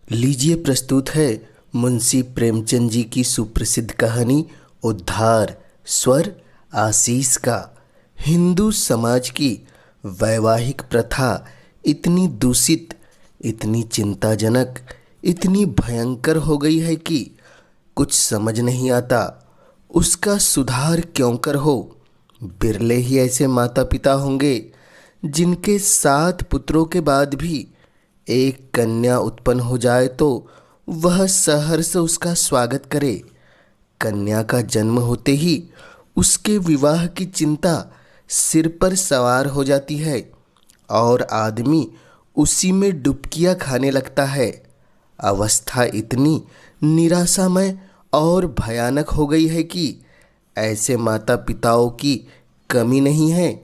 लीजिए प्रस्तुत है मुंशी प्रेमचंद जी की सुप्रसिद्ध कहानी उद्धार स्वर आशीष का। हिंदू समाज की वैवाहिक प्रथा इतनी दूषित, इतनी चिंताजनक, इतनी भयंकर हो गई है कि कुछ समझ नहीं आता उसका सुधार क्यों कर हो। बिरले ही ऐसे माता पिता होंगे जिनके 7 पुत्रों के बाद भी एक कन्या उत्पन्न हो जाए तो वह सहर्ष उसका स्वागत करे। कन्या का जन्म होते ही उसके विवाह की चिंता सिर पर सवार हो जाती है और आदमी उसी में डुबकियां खाने लगता है। अवस्था इतनी निराशामय और भयानक हो गई है कि ऐसे माता पिताओं की कमी नहीं है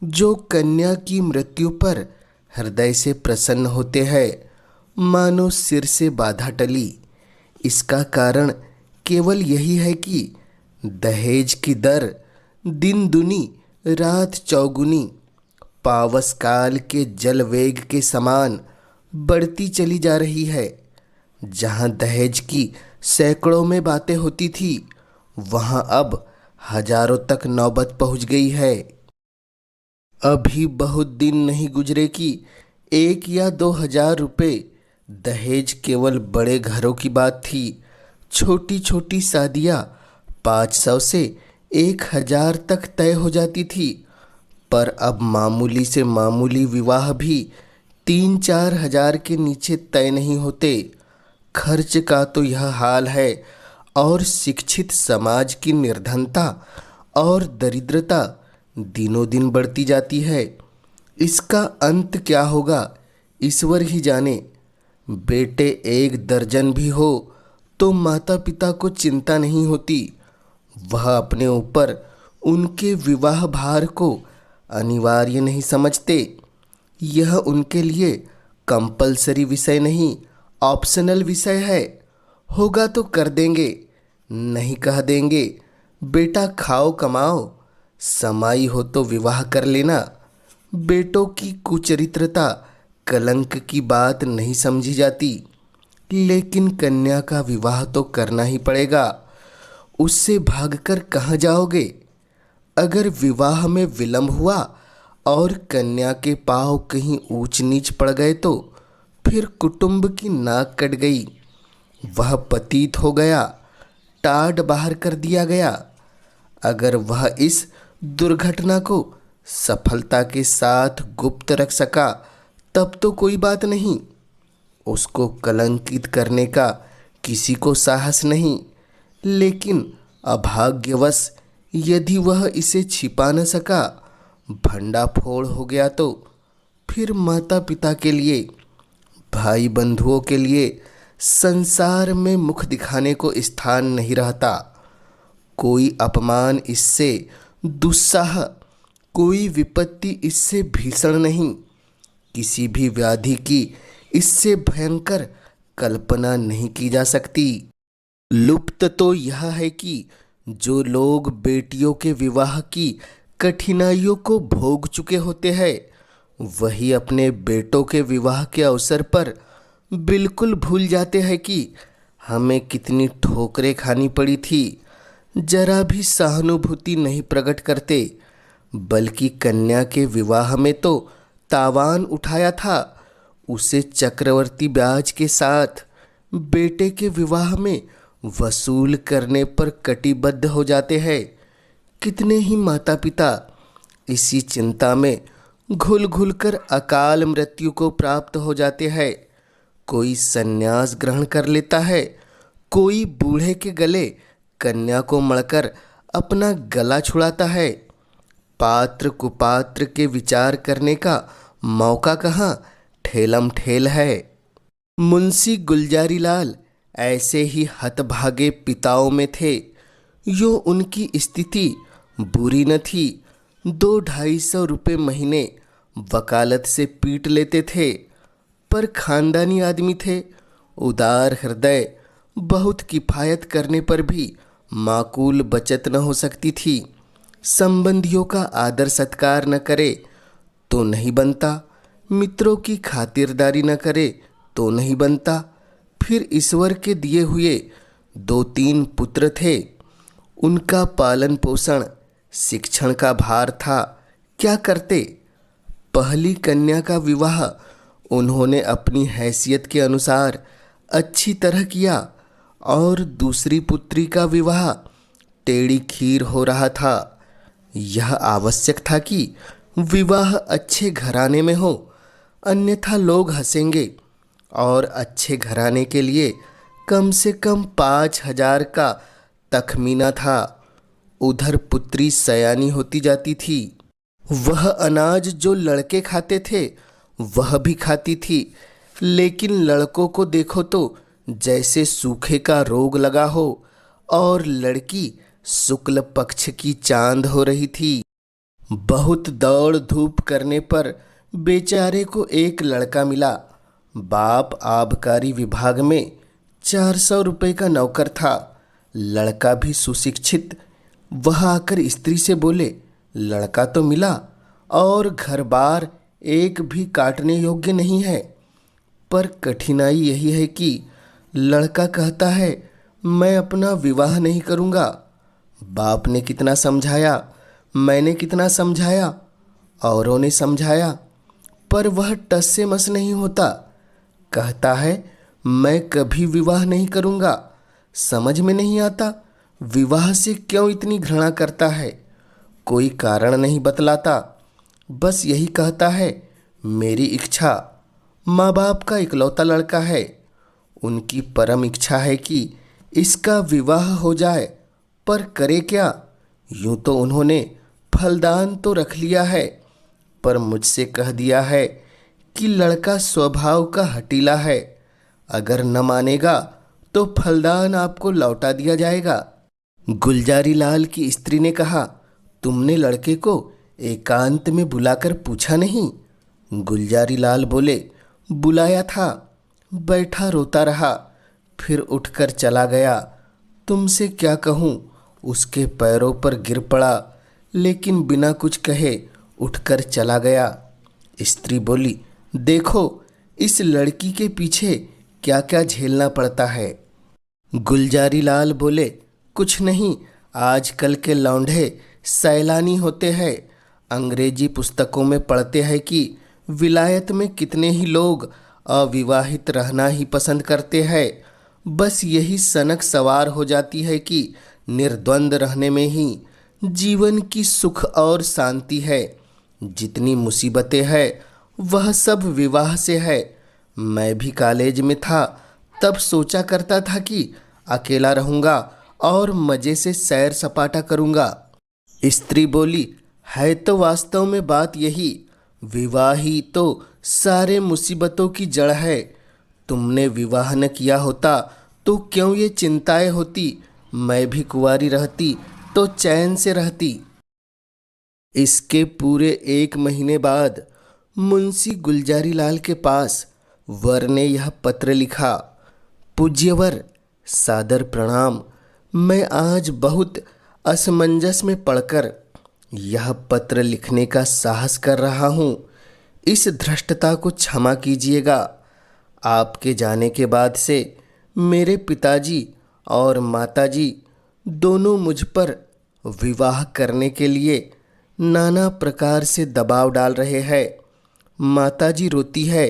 जो कन्या की मृत्यु पर हृदय से प्रसन्न होते हैं, मानो सिर से बाधा टली। इसका कारण केवल यही है कि दहेज की दर दिन दुनी रात चौगुनी पावस काल के जल वेग के समान बढ़ती चली जा रही है। जहां दहेज की सैकड़ों में बातें होती थी, वहां अब हजारों तक नौबत पहुंच गई है। अभी बहुत दिन नहीं गुजरे कि 1 या 2 हजार रुपये दहेज केवल बड़े घरों की बात थी। छोटी छोटी शादियाँ 500 से 1000 तक तय हो जाती थी, पर अब मामूली से मामूली विवाह भी 3-4 हजार के नीचे तय नहीं होते। खर्च का तो यह हाल है और शिक्षित समाज की निर्धनता और दरिद्रता दिनों दिन बढ़ती जाती है। इसका अंत क्या होगा ईश्वर ही जाने। बेटे 1 दर्जन भी हो तो माता पिता को चिंता नहीं होती। वह अपने ऊपर उनके विवाह भार को अनिवार्य नहीं समझते। यह उनके लिए कंपलसरी विषय नहीं, ऑप्शनल विषय है। होगा तो कर देंगे, नहीं कह देंगे बेटा खाओ कमाओ, समाई हो तो विवाह कर लेना। बेटों की कुचरित्रता कलंक की बात नहीं समझी जाती, लेकिन कन्या का विवाह तो करना ही पड़ेगा। उससे भागकर कहाँ जाओगे? अगर विवाह में विलंब हुआ और कन्या के पाँव कहीं ऊंच नीच पड़ गए तो फिर कुटुंब की नाक कट गई। वह पतित हो गया, टाट बाहर कर दिया गया। अगर वह इस दुर्घटना को सफलता के साथ गुप्त रख सका तब तो कोई बात नहीं। उसको कलंकित करने का किसी को साहस नहीं, लेकिन अभाग्यवश यदि वह इसे छिपा न सका, भंडाफोड़ हो गया तो फिर माता पिता के लिए, भाई बंधुओं के लिए संसार में मुख दिखाने को स्थान नहीं रहता। कोई अपमान इससे दुस्साह, कोई विपत्ति इससे भीषण नहीं, किसी भी व्याधि की इससे भयंकर कल्पना नहीं की जा सकती। लुप्त तो यह है कि जो लोग बेटियों के विवाह की कठिनाइयों को भोग चुके होते हैं, वही अपने बेटों के विवाह के अवसर पर बिल्कुल भूल जाते हैं कि हमें कितनी ठोकरें खानी पड़ी थी। जरा भी सहानुभूति नहीं प्रकट करते, बल्कि कन्या के विवाह में तो तावान उठाया था, उसे चक्रवर्ती ब्याज के साथ बेटे के विवाह में वसूल करने पर कटिबद्ध हो जाते हैं। कितने ही माता पिता इसी चिंता में घुल घुल कर अकाल मृत्यु को प्राप्त हो जाते हैं। कोई संन्यास ग्रहण कर लेता है, कोई बूढ़े के गले कन्या को मढ़कर अपना गला छुड़ाता है। पात्र कुपात्र के विचार करने का मौका कहाँ, ठेलम ठेल है। मुंशी गुलजारी लाल ऐसे ही हतभागे पिताओं में थे। यो उनकी स्थिति बुरी न थी। 200-250 रुपये महीने वकालत से पीट लेते थे, पर खानदानी आदमी थे, उदार हृदय। बहुत किफ़ायत करने पर भी माकूल बचत न हो सकती थी। संबंधियों का आदर सत्कार न करे तो नहीं बनता, मित्रों की खातिरदारी न करे तो नहीं बनता, फिर ईश्वर के दिए हुए 2-3 पुत्र थे। उनका पालन पोषण, शिक्षण का भार था। क्या करते? पहली कन्या का विवाह उन्होंने अपनी हैसियत के अनुसार अच्छी तरह किया और दूसरी पुत्री का विवाह टेढ़ी खीर हो रहा था। यह आवश्यक था कि विवाह अच्छे घराने में हो, अन्यथा लोग हंसेंगे और अच्छे घराने के लिए कम से कम 5,000 का तखमीना था। उधर पुत्री सयानी होती जाती थी। वह अनाज जो लड़के खाते थे वह भी खाती थी, लेकिन लड़कों को देखो तो जैसे सूखे का रोग लगा हो और लड़की शुक्ल पक्ष की चांद हो रही थी। बहुत दौड़ धूप करने पर बेचारे को एक लड़का मिला। बाप आबकारी विभाग में 400 रुपये का नौकर था। लड़का भी सुशिक्षित। वह आकर स्त्री से बोले, लड़का तो मिला और घर बार एक भी काटने योग्य नहीं है, पर कठिनाई यही है कि लड़का कहता है मैं अपना विवाह नहीं करूँगा। बाप ने कितना समझाया, मैंने कितना समझाया, औरों ने समझाया, पर वह टस से मस नहीं होता। कहता है मैं कभी विवाह नहीं करूँगा। समझ में नहीं आता विवाह से क्यों इतनी घृणा करता है। कोई कारण नहीं बतलाता, बस यही कहता है मेरी इच्छा। माँ बाप का इकलौता लड़का है, उनकी परम इच्छा है कि इसका विवाह हो जाए, पर करे क्या। यूं तो उन्होंने फलदान तो रख लिया है, पर मुझसे कह दिया है कि लड़का स्वभाव का हठीला है, अगर न मानेगा तो फलदान आपको लौटा दिया जाएगा। गुलजारी लाल की स्त्री ने कहा, तुमने लड़के को एकांत में बुलाकर पूछा नहीं? गुलजारी लाल बोले, बुलाया था, बैठा रोता रहा, फिर उठकर चला गया। तुमसे क्या कहूँ, उसके पैरों पर गिर पड़ा, लेकिन बिना कुछ कहे उठकर चला गया। स्त्री बोली, देखो इस लड़की के पीछे क्या क्या झेलना पड़ता है। गुलजारी लाल बोले, कुछ नहीं, आजकल के लौंढे सैलानी होते हैं। अंग्रेजी पुस्तकों में पढ़ते हैं कि विलायत में कितने ही लोग अविवाहित रहना ही पसंद करते हैं। बस यही सनक सवार हो जाती है कि निर्द्वंद रहने में ही जीवन की सुख और शांति है। जितनी मुसीबतें हैं वह सब विवाह से है। मैं भी कॉलेज में था तब सोचा करता था कि अकेला रहूँगा और मज़े से सैर सपाटा करूँगा। स्त्री बोली, है तो वास्तव में बात यही। विवाह ही तो सारे मुसीबतों की जड़ है। तुमने विवाह न किया होता तो क्यों ये चिंताएं होती। मैं भी कुंवारी रहती तो चैन से रहती। इसके पूरे 1 महीने बाद मुंशी गुलजारी लाल के पास वर ने यह पत्र लिखा। पूज्यवर, सादर प्रणाम। मैं आज बहुत असमंजस में पड़कर यह पत्र लिखने का साहस कर रहा हूँ। इस धृष्टता को क्षमा कीजिएगा। आपके जाने के बाद से मेरे पिताजी और माताजी दोनों मुझ पर विवाह करने के लिए नाना प्रकार से दबाव डाल रहे हैं। माताजी रोती है,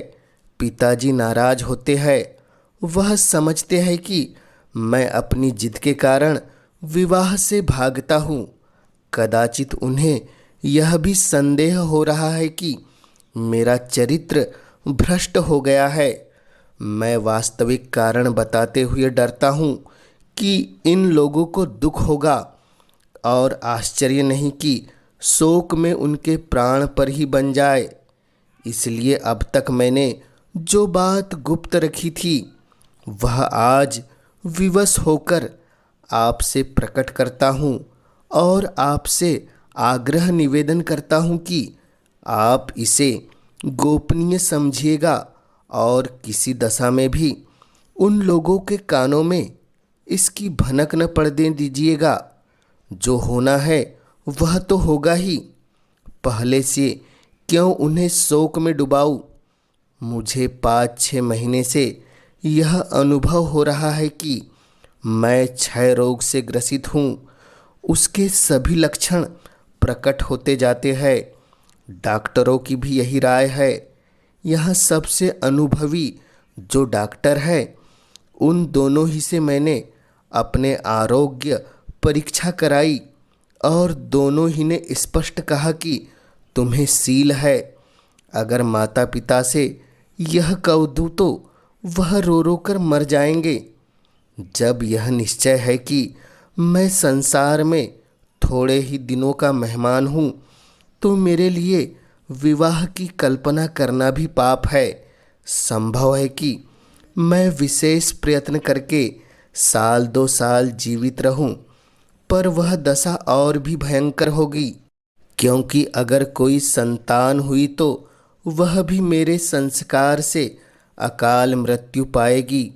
पिताजी नाराज होते हैं। वह समझते हैं कि मैं अपनी जिद के कारण विवाह से भागता हूँ। कदाचित उन्हें यह भी संदेह हो रहा है कि मेरा चरित्र भ्रष्ट हो गया है। मैं वास्तविक कारण बताते हुए डरता हूँ कि इन लोगों को दुख होगा और आश्चर्य नहीं कि शोक में उनके प्राण पर ही बन जाए। इसलिए अब तक मैंने जो बात गुप्त रखी थी वह आज विवश होकर आपसे प्रकट करता हूँ और आपसे आग्रह निवेदन करता हूँ कि आप इसे गोपनीय समझिएगा और किसी दशा में भी उन लोगों के कानों में इसकी भनक न पड़ने दीजिएगा। जो होना है वह तो होगा ही। पहले से क्यों उन्हें शोक में डुबाऊं। मुझे 5-6 महीने से यह अनुभव हो रहा है कि मैं क्षय रोग से ग्रसित हूँ। उसके सभी लक्षण प्रकट होते जाते हैं। डॉक्टरों की भी यही राय है। यह सबसे अनुभवी जो डॉक्टर है, उन दोनों ही से मैंने अपने आरोग्य परीक्षा कराई और दोनों ही ने स्पष्ट कहा कि तुम्हें सील है। अगर माता पिता से यह कह दूँ तो वह रो रो कर मर जाएंगे। जब यह निश्चय है कि मैं संसार में थोड़े ही दिनों का मेहमान हूँ, तो मेरे लिए विवाह की कल्पना करना भी पाप है। संभव है कि मैं विशेष प्रयत्न करके 1-2 साल जीवित रहूं, पर वह दशा और भी भयंकर होगी, क्योंकि अगर कोई संतान हुई तो वह भी मेरे संस्कार से अकाल मृत्यु पाएगी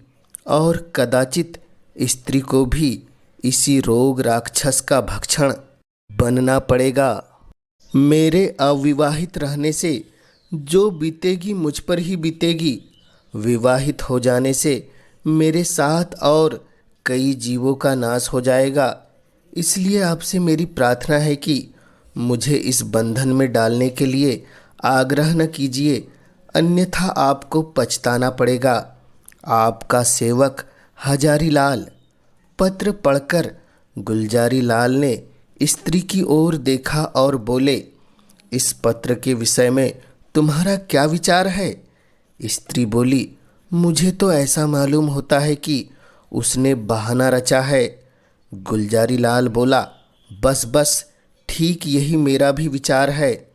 और कदाचित स्त्री को भी इसी रोग राक्षस का भक्षण बनना पड़ेगा। मेरे अविवाहित रहने से जो बीतेगी मुझ पर ही बीतेगी। विवाहित हो जाने से मेरे साथ और कई जीवों का नाश हो जाएगा। इसलिए आपसे मेरी प्रार्थना है कि मुझे इस बंधन में डालने के लिए आग्रह न कीजिए, अन्यथा आपको पछताना पड़ेगा। आपका सेवक हजारी लाल। पत्र पढ़कर गुलजारी लाल ने स्त्री की ओर देखा और बोले, इस पत्र के विषय में तुम्हारा क्या विचार है? स्त्री बोली, मुझे तो ऐसा मालूम होता है कि उसने बहाना रचा है। गुलजारी लाल बोला, बस बस, ठीक यही मेरा भी विचार है।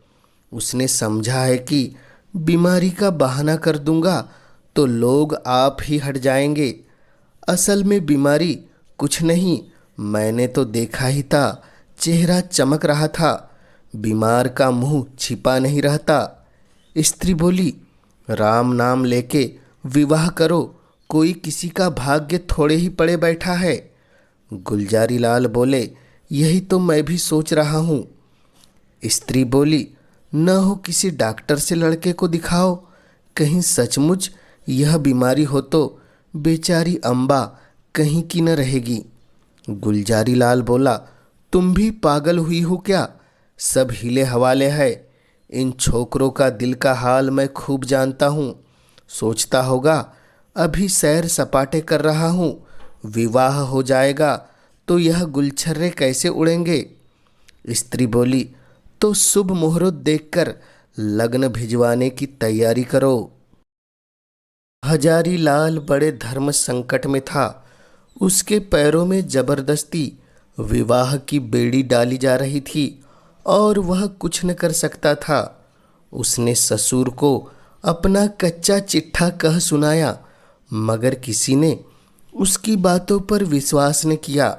उसने समझा है कि बीमारी का बहाना कर दूंगा तो लोग आप ही हट जाएंगे। असल में बीमारी कुछ नहीं, मैंने तो देखा ही था, चेहरा चमक रहा था, बीमार का मुंह छिपा नहीं रहता। स्त्री बोली, राम नाम लेके विवाह करो, कोई किसी का भाग्य थोड़े ही पड़े बैठा है। गुलजारी लाल बोले, यही तो मैं भी सोच रहा हूँ। स्त्री बोली, न हो किसी डॉक्टर से लड़के को दिखाओ, कहीं सचमुच यह बीमारी हो तो बेचारी अम्बा कहीं की न रहेगी। गुलजारी लाल बोला, तुम भी पागल हुई हो क्या? सब हिले हवाले है। इन छोकरों का दिल का हाल मैं खूब जानता हूँ। सोचता होगा अभी सैर सपाटे कर रहा हूँ, विवाह हो जाएगा तो यह गुलछर्रे कैसे उड़ेंगे। स्त्री बोली, तो शुभ मुहूर्त देखकर लग्न भिजवाने की तैयारी करो। हजारी लाल बड़े धर्म संकट में था। उसके पैरों में जबरदस्ती विवाह की बेड़ी डाली जा रही थी और वह कुछ न कर सकता था। उसने ससुर को अपना कच्चा चिट्ठा कह सुनाया, मगर किसी ने उसकी बातों पर विश्वास न किया।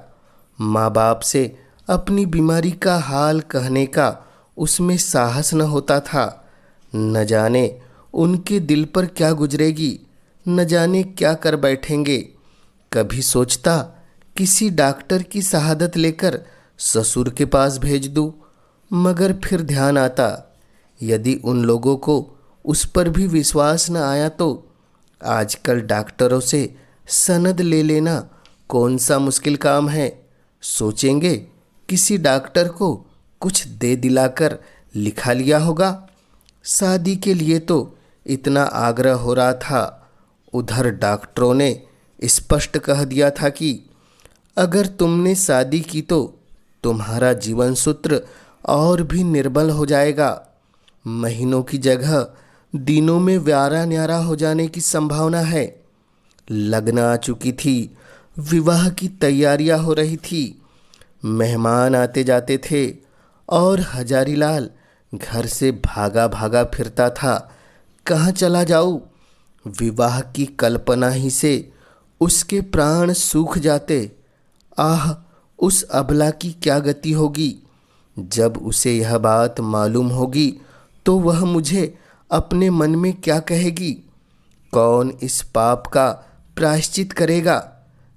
माँ बाप से अपनी बीमारी का हाल कहने का उसमें साहस न होता था। न जाने उनके दिल पर क्या गुजरेगी, न जाने क्या कर बैठेंगे। कभी सोचता किसी डॉक्टर की शहादत लेकर ससुर के पास भेज दूं, मगर फिर ध्यान आता, यदि उन लोगों को उस पर भी विश्वास न आया तो आजकल डॉक्टरों से सनद ले लेना कौन सा मुश्किल काम है। सोचेंगे किसी डॉक्टर को कुछ दे दिलाकर लिखा लिया होगा। शादी के लिए तो इतना आग्रह हो रहा था। उधर डॉक्टरों ने स्पष्ट कह दिया था कि अगर तुमने शादी की तो तुम्हारा जीवन सूत्र और भी निर्बल हो जाएगा। महीनों की जगह दिनों में व्यारा न्यारा हो जाने की संभावना है। लगन आ चुकी थी, विवाह की तैयारियां हो रही थी, मेहमान आते जाते थे और हजारीलाल घर से भागा भागा फिरता था। कहाँ चला जाऊँ? विवाह की कल्पना ही से उसके प्राण सूख जाते। आह, उस अबला की क्या गति होगी। जब उसे यह बात मालूम होगी तो वह मुझे अपने मन में क्या कहेगी। कौन इस पाप का प्रायश्चित करेगा?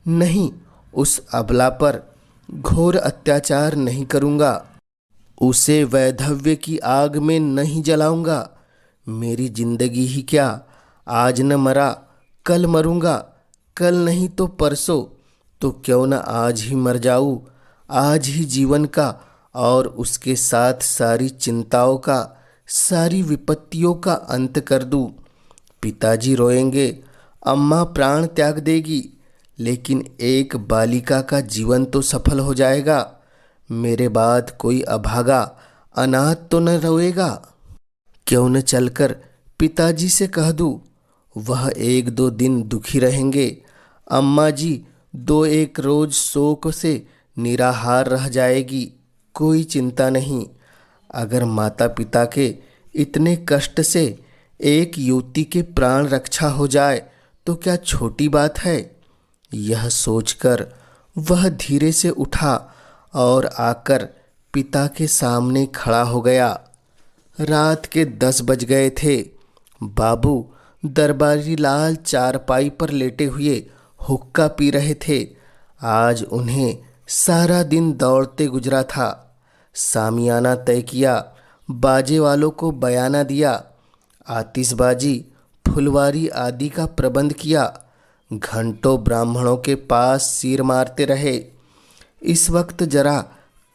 नहीं, उस अबला पर घोर अत्याचार नहीं करूँगा, उसे वैधव्य की आग में नहीं जलाऊंगा। मेरी जिंदगी ही क्या, आज न मरा कल मरूंगा, कल नहीं तो परसों, तो क्यों न आज ही मर जाऊं। आज ही जीवन का और उसके साथ सारी चिंताओं का, सारी विपत्तियों का अंत कर दूं। पिताजी रोएंगे, अम्मा प्राण त्याग देगी, लेकिन एक बालिका का जीवन तो सफल हो जाएगा। मेरे बाद कोई अभागा अनाथ तो न रोएगा। क्यों न चलकर पिताजी से कह दूं, वह एक दो दिन दुखी रहेंगे। अम्मा जी दो एक रोज शोक से निराहार रह जाएगी, कोई चिंता नहीं। अगर माता पिता के इतने कष्ट से एक युवती के प्राण रक्षा हो जाए तो क्या छोटी बात है। यह सोचकर वह धीरे से उठा और आकर पिता के सामने खड़ा हो गया। रात के 10 बज गए थे। बाबू दरबारी लाल चारपाई पर लेटे हुए हुक्का पी रहे थे। आज उन्हें सारा दिन दौड़ते गुजरा था। सामियाना तय किया, बाजे वालों को बयाना दिया, आतिशबाजी, फुलवारी आदि का प्रबंध किया। घंटों ब्राह्मणों के पास सिर मारते रहे। इस वक्त जरा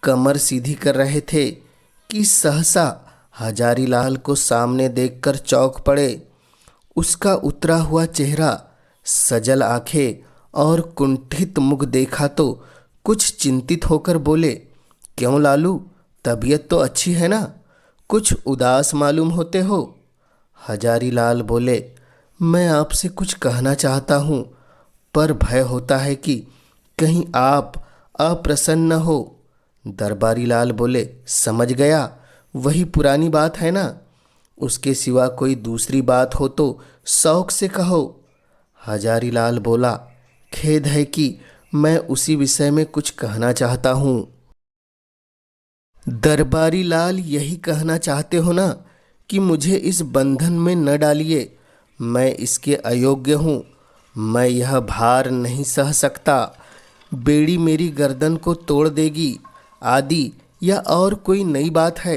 कमर सीधी कर रहे थे कि सहसा हजारीलाल को सामने देखकर चौंक पड़े। उसका उतरा हुआ चेहरा, सजल आंखें और कुंठित मुख देखा तो कुछ चिंतित होकर बोले, क्यों लालू, तबीयत तो अच्छी है ना? कुछ उदास मालूम होते हो। हजारीलाल बोले, मैं आपसे कुछ कहना चाहता हूँ, पर भय होता है कि कहीं आप अप्रसन्न हो। दरबारी लाल बोले, समझ गया, वही पुरानी बात है ना। उसके सिवा कोई दूसरी बात हो तो शौक से कहो। हजारीलाल बोला, खेद है कि मैं उसी विषय में कुछ कहना चाहता हूँ। दरबारी लाल, यही कहना चाहते हो ना कि मुझे इस बंधन में न डालिए। मैं इसके अयोग्य हूँ। मैं यह भार नहीं सह सकता। बेड़ी मेरी गर्दन को तोड़ देगी आदि या और कोई नई बात है।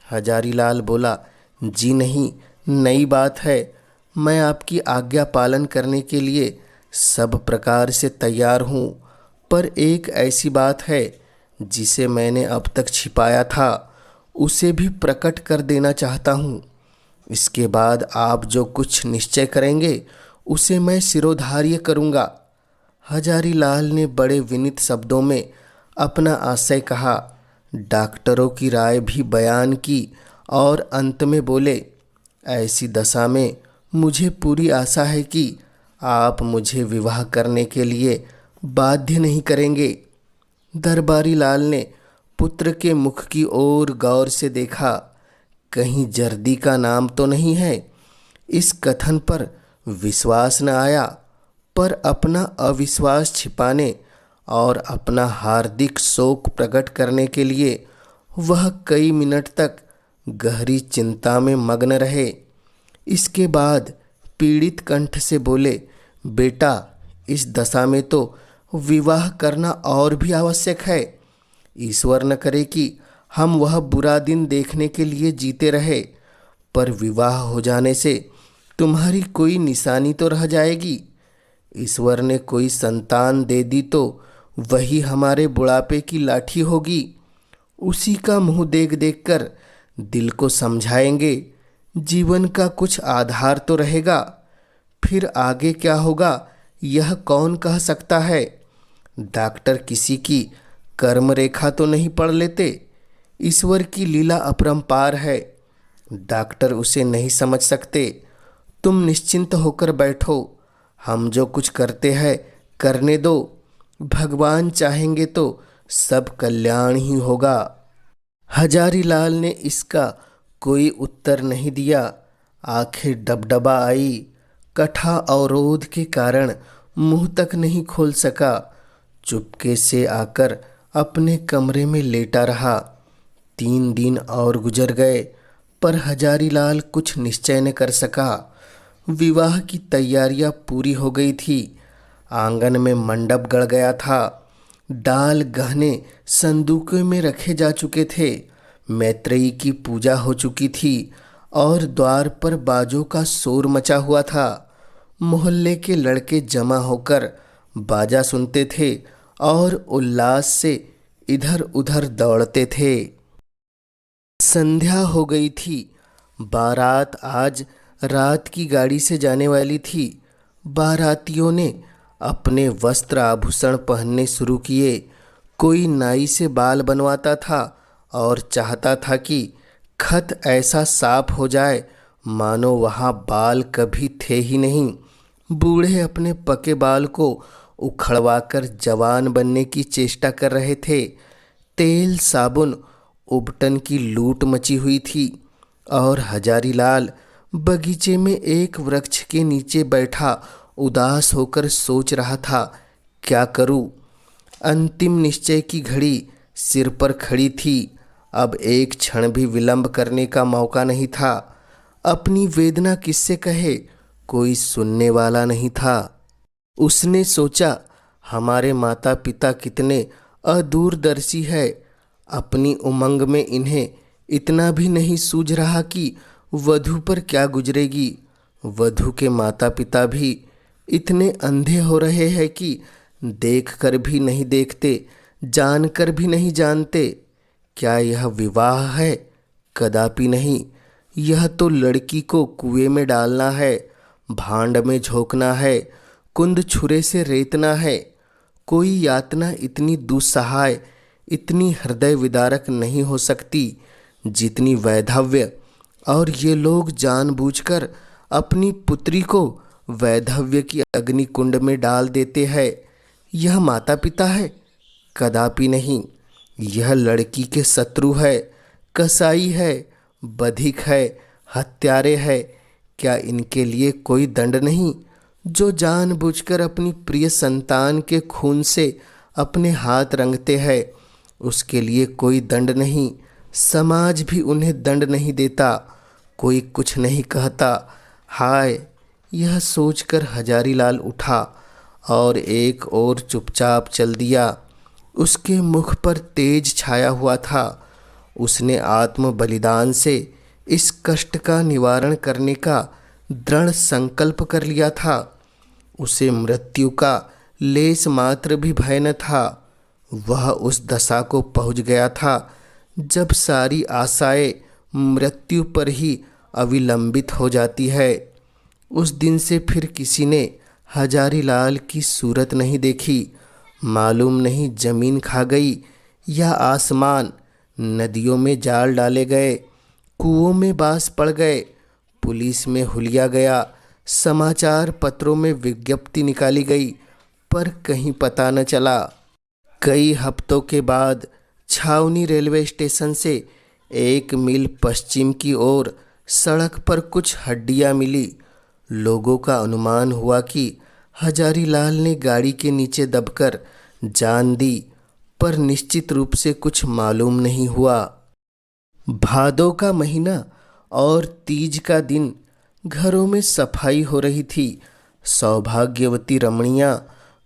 हजारीलाल बोला, जी नहीं, नई बात है। मैं आपकी आज्ञा पालन करने के लिए सब प्रकार से तैयार हूँ, पर एक ऐसी बात है जिसे मैंने अब तक छिपाया था, उसे भी प्रकट कर देना चाहता हूँ। इसके बाद आप जो कुछ निश्चय करेंगे उसे मैं शिरोधार्य करूँगा। हजारीलाल ने बड़े विनीत शब्दों में अपना आशय कहा, डॉक्टरों की राय भी बयान की और अंत में बोले, ऐसी दशा में मुझे पूरी आशा है कि आप मुझे विवाह करने के लिए बाध्य नहीं करेंगे। दरबारी लाल ने पुत्र के मुख की ओर गौर से देखा। कहीं जर्दी का नाम तो नहीं है। इस कथन पर विश्वास न आया, पर अपना अविश्वास छिपाने और अपना हार्दिक शोक प्रकट करने के लिए वह कई मिनट तक गहरी चिंता में मग्न रहे। इसके बाद पीड़ित कंठ से बोले, बेटा, इस दशा में तो विवाह करना और भी आवश्यक है। ईश्वर न करे कि हम वह बुरा दिन देखने के लिए जीते रहे, पर विवाह हो जाने से तुम्हारी कोई निशानी तो रह जाएगी। ईश्वर ने कोई संतान दे दी तो वही हमारे बुढ़ापे की लाठी होगी। उसी का मुंह देख देख कर दिल को समझाएंगे। जीवन का कुछ आधार तो रहेगा। फिर आगे क्या होगा यह कौन कह सकता है। डॉक्टर किसी की कर्म रेखा तो नहीं पढ़ लेते। ईश्वर की लीला अपरंपार है, डॉक्टर उसे नहीं समझ सकते। तुम निश्चिंत होकर बैठो, हम जो कुछ करते हैं करने दो। भगवान चाहेंगे तो सब कल्याण ही होगा। हजारीलाल ने इसका कोई उत्तर नहीं दिया। आंखें डबडबा आई। कठा अवरोध के कारण मुंह तक नहीं खोल सका। चुपके से आकर अपने कमरे में लेटा रहा। 3 दिन और गुजर गए, पर हजारीलाल कुछ निश्चय न कर सका। विवाह की तैयारियां पूरी हो गई थी। आंगन में मंडप गड़ गया था। डाल गहने संदूकों में रखे जा चुके थे। मैत्रेयी की पूजा हो चुकी थी और द्वार पर बाजों का शोर मचा हुआ था। मोहल्ले के लड़के जमा होकर बाजा सुनते थे और उल्लास से इधर उधर दौड़ते थे। संध्या हो गई थी। बारात आज रात की गाड़ी से जाने वाली थी। बारातियों ने अपने वस्त्र आभूषण पहनने शुरू किए। कोई नाई से बाल बनवाता था और चाहता था कि खत ऐसा साफ हो जाए मानो वहाँ बाल कभी थे ही नहीं। बूढ़े अपने पके बाल को उखड़वाकर जवान बनने की चेष्टा कर रहे थे। तेल साबुन उबटन की लूट मची हुई थी और हजारीलाल बगीचे में एक वृक्ष के नीचे बैठा उदास होकर सोच रहा था, क्या करूं? अंतिम निश्चय की घड़ी सिर पर खड़ी थी। अब एक क्षण भी विलंब करने का मौका नहीं था। अपनी वेदना किससे कहे? कोई सुनने वाला नहीं था। उसने सोचा, हमारे माता पिता कितने अदूरदर्शी है। अपनी उमंग में इन्हें इतना भी नहीं सूझ रहा कि वधू पर क्या गुजरेगी। वधू के माता पिता भी इतने अंधे हो रहे हैं कि देखकर भी नहीं देखते, जानकर भी नहीं जानते। क्या यह विवाह है? कदापि नहीं। यह तो लड़की को कुएं में डालना है, भांड में झोंकना है, कुंद छुरे से रेतना है। कोई यातना इतनी दुस्सहाय, इतनी हृदय विदारक नहीं हो सकती जितनी वैधव्य। और ये लोग जानबूझकर अपनी पुत्री को वैधव्य की अग्नि कुंड में डाल देते हैं। यह माता पिता है? कदापि नहीं। यह लड़की के शत्रु है, कसाई है, बधिक है, हत्यारे है। क्या इनके लिए कोई दंड नहीं? जो जानबूझकर अपनी प्रिय संतान के खून से अपने हाथ रंगते हैं, उसके लिए कोई दंड नहीं। समाज भी उन्हें दंड नहीं देता, कोई कुछ नहीं कहता। हाय! यह सोचकर हजारीलाल उठा और एक ओर चुपचाप चल दिया। उसके मुख पर तेज छाया हुआ था। उसने आत्म बलिदान से इस कष्ट का निवारण करने का दृढ़ संकल्प कर लिया था। उसे मृत्यु का लेस मात्र भी भय न था। वह उस दशा को पहुंच गया था जब सारी आशाएं मृत्यु पर ही अविलंबित हो जाती है। उस दिन से फिर किसी ने हजारीलाल की सूरत नहीं देखी। मालूम नहीं जमीन खा गई या आसमान। नदियों में जाल डाले गए, कुओं में बांस पड़ गए, पुलिस में हुलिया गया, समाचार पत्रों में विज्ञप्ति निकाली गई, पर कहीं पता न चला। कई हफ्तों के बाद छावनी रेलवे स्टेशन से 1 मील पश्चिम की ओर सड़क पर कुछ हड्डियां मिली। लोगों का अनुमान हुआ कि हजारीलाल ने गाड़ी के नीचे दबकर जान दी, पर निश्चित रूप से कुछ मालूम नहीं हुआ। भादों का महीना और तीज का दिन। घरों में सफाई हो रही थी। सौभाग्यवती रमणियां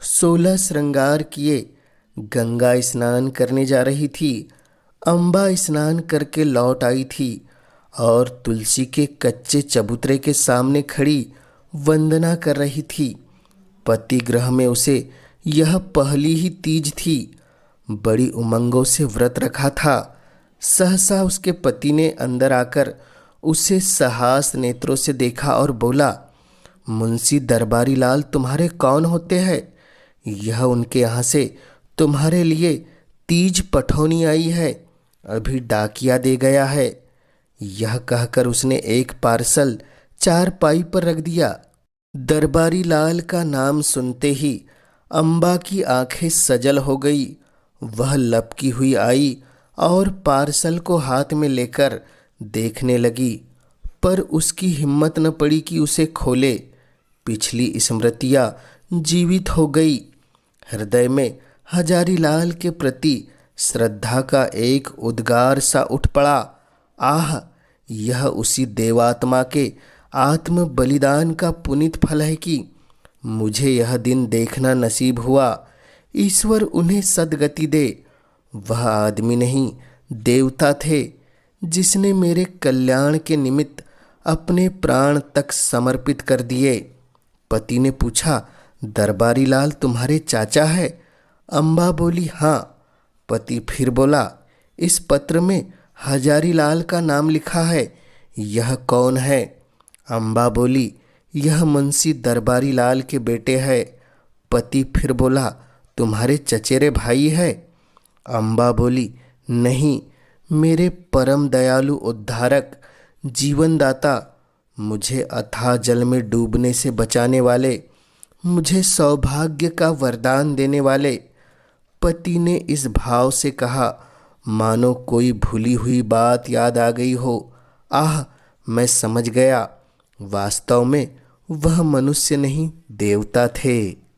16 श्रृंगार किए गंगा स्नान करने जा रही थी। अम्बा स्नान करके लौट आई थी और तुलसी के कच्चे चबूतरे के सामने खड़ी वंदना कर रही थी। पति गृह में उसे यह पहली ही तीज थी। बड़ी उमंगों से व्रत रखा था। सहसा उसके पति ने अंदर आकर उसे सहास नेत्रों से देखा और बोला, मुंशी दरबारी लाल तुम्हारे कौन होते हैं? यह उनके यहाँ से तुम्हारे लिए तीज पठौनी आई है, अभी डाकिया दे गया है। यह कहकर उसने एक पार्सल चारपाई पर रख दिया। दरबारी लाल का नाम सुनते ही अम्बा की आंखें सजल हो गई। वह लपकी हुई आई और पार्सल को हाथ में लेकर देखने लगी, पर उसकी हिम्मत न पड़ी कि उसे खोले। पिछली स्मृतियाँ जीवित हो गई। हृदय में हजारीलाल के प्रति श्रद्धा का एक उद्गार सा उठ पड़ा। आह! यह उसी देवात्मा के आत्म बलिदान का पुनीत फल है कि मुझे यह दिन देखना नसीब हुआ। ईश्वर उन्हें सद्गति दे। वह आदमी नहीं, देवता थे, जिसने मेरे कल्याण के निमित्त अपने प्राण तक समर्पित कर दिए। पति ने पूछा, दरबारी लाल तुम्हारे चाचा है? अम्बा बोली, हाँ। पति फिर बोला, इस पत्र में हजारी लाल का नाम लिखा है, यह कौन है? अम्बा बोली, यह मुंशी दरबारी लाल के बेटे है। पति फिर बोला, तुम्हारे चचेरे भाई है? अम्बा बोली, नहीं, मेरे परम दयालु उद्धारक, जीवनदाता, मुझे अथाह जल में डूबने से बचाने वाले, मुझे सौभाग्य का वरदान देने वाले। पति ने इस भाव से कहा मानो कोई भूली हुई बात याद आ गई हो। आह, मैं समझ गया, वास्तव में वह मनुष्य नहीं, देवता थे।